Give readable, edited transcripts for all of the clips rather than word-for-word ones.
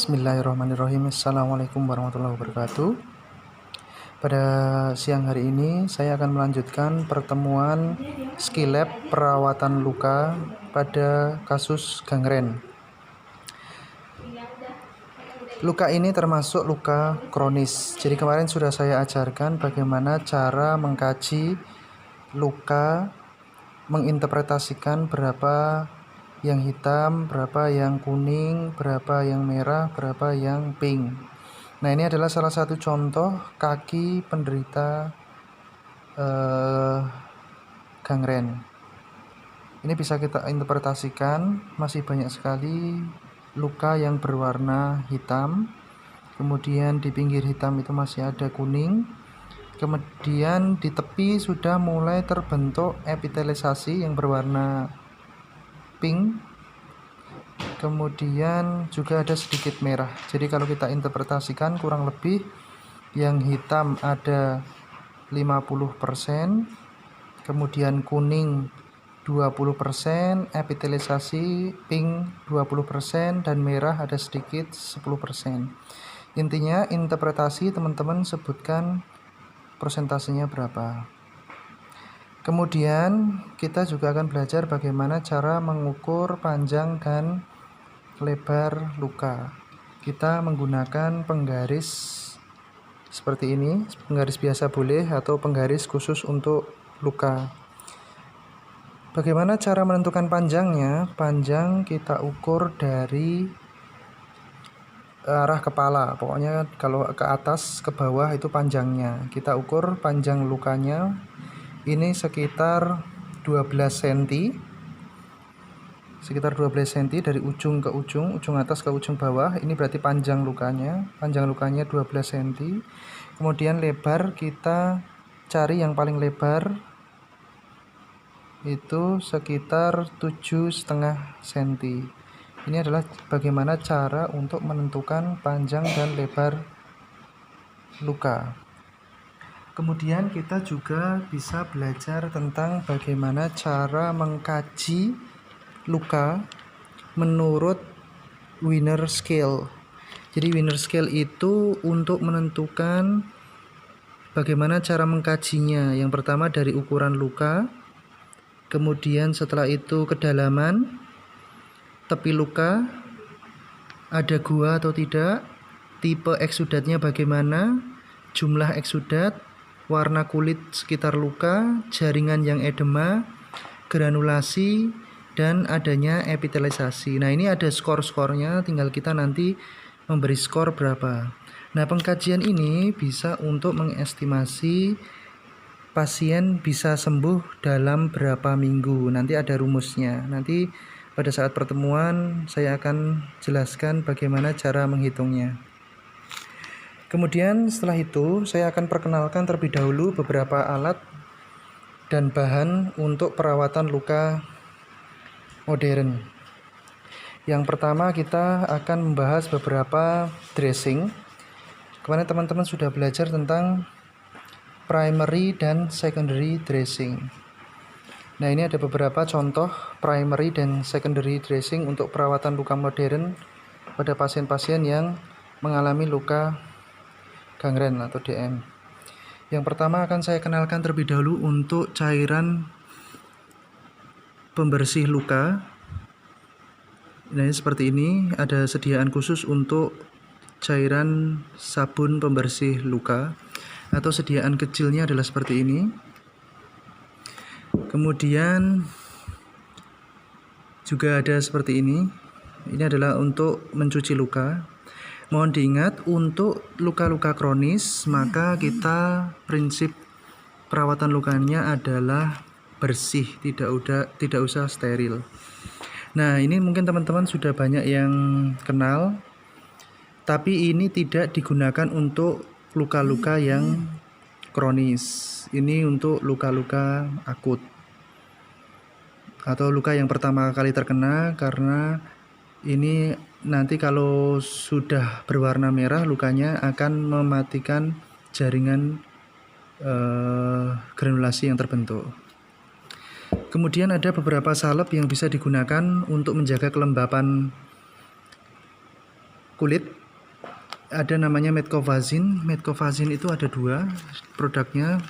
Bismillahirrahmanirrahim. Assalamualaikum warahmatullahi wabarakatuh. Pada siang hari ini saya akan melanjutkan pertemuan skill lab perawatan luka pada kasus gangren. Luka ini termasuk luka kronis. Jadi kemarin sudah saya ajarkan bagaimana cara mengkaji luka, menginterpretasikan berapa yang hitam, berapa yang kuning, berapa yang merah, berapa yang pink. Nah, ini adalah salah satu contoh kaki penderita gangren. Ini bisa kita interpretasikan, masih banyak sekali luka yang berwarna hitam. Kemudian di pinggir hitam itu masih ada kuning. Kemudian di tepi sudah mulai terbentuk epitelisasi yang berwarna pink, kemudian juga ada sedikit merah. Jadi kalau kita interpretasikan kurang lebih yang hitam ada 50%, kemudian kuning 20%, epitelisasi pink 20%, dan merah ada sedikit 10%. Intinya interpretasi teman-teman sebutkan persentasenya berapa. Kemudian kita juga akan belajar bagaimana cara mengukur panjang dan lebar luka. Kita menggunakan penggaris seperti ini, penggaris biasa boleh atau penggaris khusus untuk luka. Bagaimana cara menentukan panjangnya? Panjang kita ukur dari arah kepala, pokoknya kalau ke atas ke bawah itu panjangnya. Kita ukur panjang lukanya. Ini sekitar 12 cm. Sekitar 12 cm dari ujung ke ujung, ujung atas ke ujung bawah. Ini berarti panjang lukanya. Panjang lukanya 12 cm. Kemudian lebar kita cari yang paling lebar. Itu sekitar 7,5 cm. Ini adalah bagaimana cara untuk menentukan panjang dan lebar luka. Kemudian kita juga bisa belajar tentang bagaimana cara mengkaji luka menurut Wiener Scale. Jadi Wiener Scale itu untuk menentukan bagaimana cara mengkajinya. Yang pertama dari ukuran luka, kemudian setelah itu kedalaman, tepi luka, ada gua atau tidak, tipe eksudatnya bagaimana, jumlah eksudat, warna kulit sekitar luka, jaringan yang edema, granulasi, dan adanya epitelisasi. Nah, ini ada skor-skornya, tinggal kita nanti memberi skor berapa. Nah, pengkajian ini bisa untuk mengestimasi pasien bisa sembuh dalam berapa minggu. Nanti ada rumusnya. Nanti pada saat pertemuan saya akan jelaskan bagaimana cara menghitungnya. Kemudian setelah itu saya akan perkenalkan terlebih dahulu beberapa alat dan bahan untuk perawatan luka modern. Yang pertama kita akan membahas beberapa dressing. Kemarin teman-teman sudah belajar tentang primary dan secondary dressing. Nah, ini ada beberapa contoh primary dan secondary dressing untuk perawatan luka modern pada pasien-pasien yang mengalami luka gangren atau DM. Yang pertama akan saya kenalkan terlebih dahulu untuk cairan pembersih luka. Nah, seperti ini ada sediaan khusus untuk cairan sabun pembersih luka, atau sediaan kecilnya adalah seperti ini. Kemudian juga ada seperti ini. Ini adalah untuk mencuci luka. Mohon diingat untuk luka-luka kronis, maka kita prinsip perawatan lukanya adalah bersih, tidak usah steril. Nah, ini mungkin teman-teman sudah banyak yang kenal, tapi ini tidak digunakan untuk luka-luka yang kronis. Ini untuk luka-luka akut atau luka yang pertama kali terkena, karena ini nanti kalau sudah berwarna merah lukanya akan mematikan jaringan granulasi yang terbentuk. Kemudian ada beberapa salep yang bisa digunakan untuk menjaga kelembapan kulit, ada namanya Metcovazin. Metcovazin itu ada 2 produknya,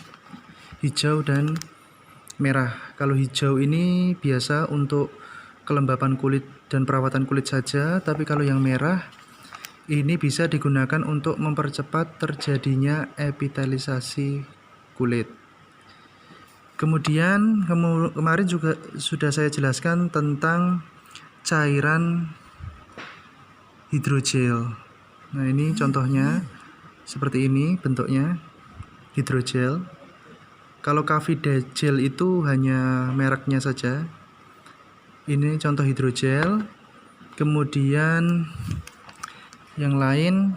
hijau dan merah. Kalau hijau ini biasa untuk kelembapan kulit dan perawatan kulit saja, tapi kalau yang merah ini bisa digunakan untuk mempercepat terjadinya epitelisasi kulit. Kemudian kemarin juga sudah saya jelaskan tentang cairan hidrogel. Nah, ini contohnya seperti ini bentuknya, hidrogel. Kalau Cavidegel itu hanya mereknya saja. Ini contoh hidrogel. Kemudian yang lain,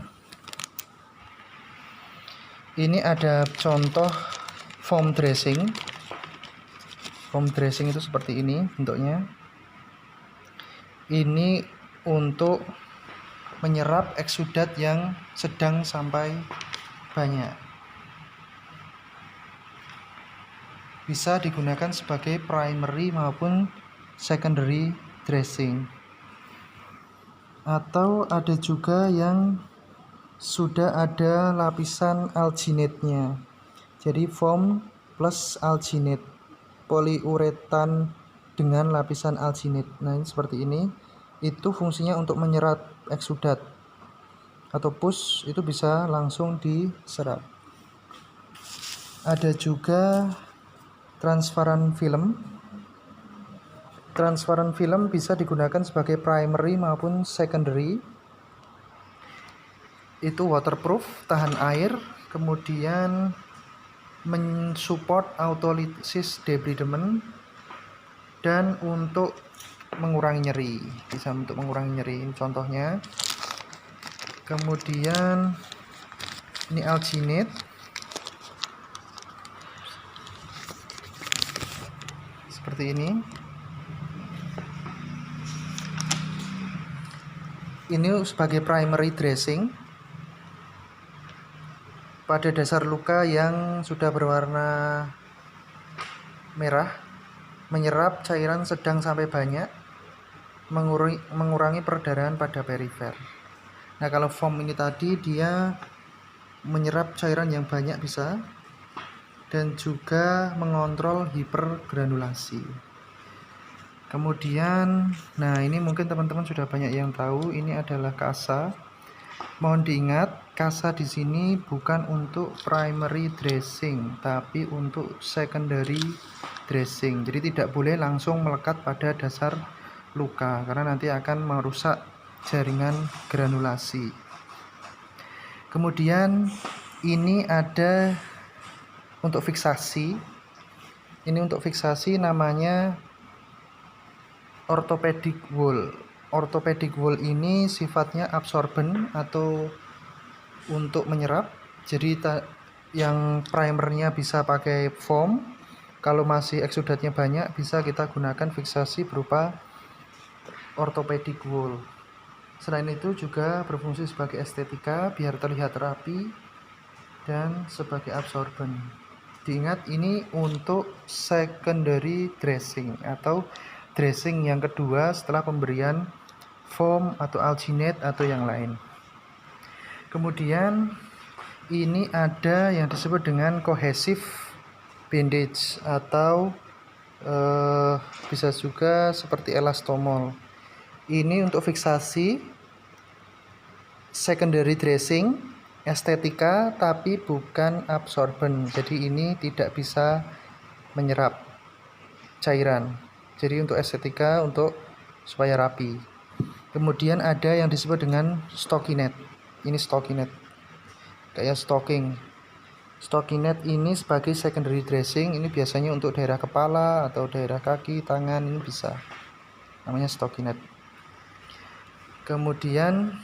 ini ada contoh foam dressing. Foam dressing itu seperti ini bentuknya. Ini untuk menyerap eksudat yang sedang sampai banyak. Bisa digunakan sebagai primary maupun secondary dressing. Atau ada juga yang sudah ada lapisan alginate-nya. Jadi foam plus alginate, poliuretan dengan lapisan alginate. Nah, ini seperti ini. Itu fungsinya untuk menyerap eksudat, atau push itu bisa langsung diserap. Ada juga transparan film. Transparan film bisa digunakan sebagai primary maupun secondary. Itu waterproof, tahan air, kemudian mensupport autolysis debridement, dan untuk mengurangi nyeri, bisa untuk mengurangi nyeri. Ini contohnya. Kemudian ini alginate, seperti ini. Ini sebagai primary dressing pada dasar luka yang sudah berwarna merah, menyerap cairan sedang sampai banyak, mengurangi perdarahan pada perifer. Nah, kalau foam ini tadi dia menyerap cairan yang banyak bisa, dan juga mengontrol hipergranulasi. Kemudian, nah ini mungkin teman-teman sudah banyak yang tahu, ini adalah kasa. Mohon diingat, kasa di sini bukan untuk primary dressing, tapi untuk secondary dressing. Jadi tidak boleh langsung melekat pada dasar luka, karena nanti akan merusak jaringan granulasi. Kemudian ini ada untuk fiksasi. Ini untuk fiksasi namanya orthopedic wool. Orthopedic wool ini sifatnya absorben atau untuk menyerap. Jadi yang primernya bisa pakai foam. Kalau masih eksudatnya banyak, bisa kita gunakan fiksasi berupa orthopedic wool. Selain itu juga berfungsi sebagai estetika biar terlihat rapi dan sebagai absorben. Diingat, ini untuk secondary dressing atau dressing yang kedua setelah pemberian foam atau alginate atau yang lain. Kemudian ini ada yang disebut dengan cohesive bandage atau bisa juga seperti elastomol. Ini untuk fiksasi secondary dressing, estetika, tapi bukan absorben. Jadi ini tidak bisa menyerap cairan. Jadi untuk estetika, untuk supaya rapi. Kemudian ada yang disebut dengan stockinette. Ini stockinette, kayak stocking. Stockinette ini sebagai secondary dressing. Ini biasanya untuk daerah kepala atau daerah kaki, tangan, ini bisa. Namanya stockinette. Kemudian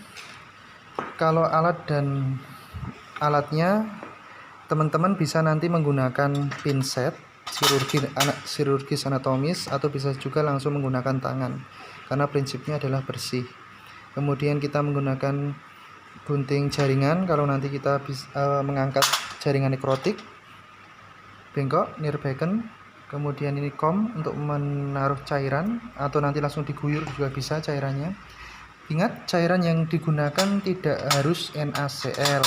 kalau alatnya, teman-teman bisa nanti menggunakan pinset chirurgis anatomis, atau bisa juga langsung menggunakan tangan karena prinsipnya adalah bersih. Kemudian kita menggunakan gunting jaringan kalau nanti kita mengangkat jaringan nekrotik, bengkok, Nierbecken. Kemudian ini kom untuk menaruh cairan, atau nanti langsung diguyur juga bisa cairannya. Ingat, cairan yang digunakan tidak harus NaCl.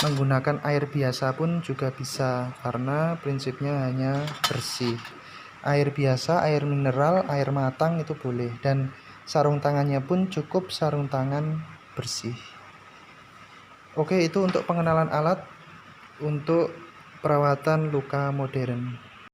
Menggunakan air biasa pun juga bisa, karena prinsipnya hanya bersih. Air biasa, air mineral, air matang itu boleh. Dan sarung tangannya pun cukup sarung tangan bersih. Oke, itu untuk pengenalan alat untuk perawatan luka modern.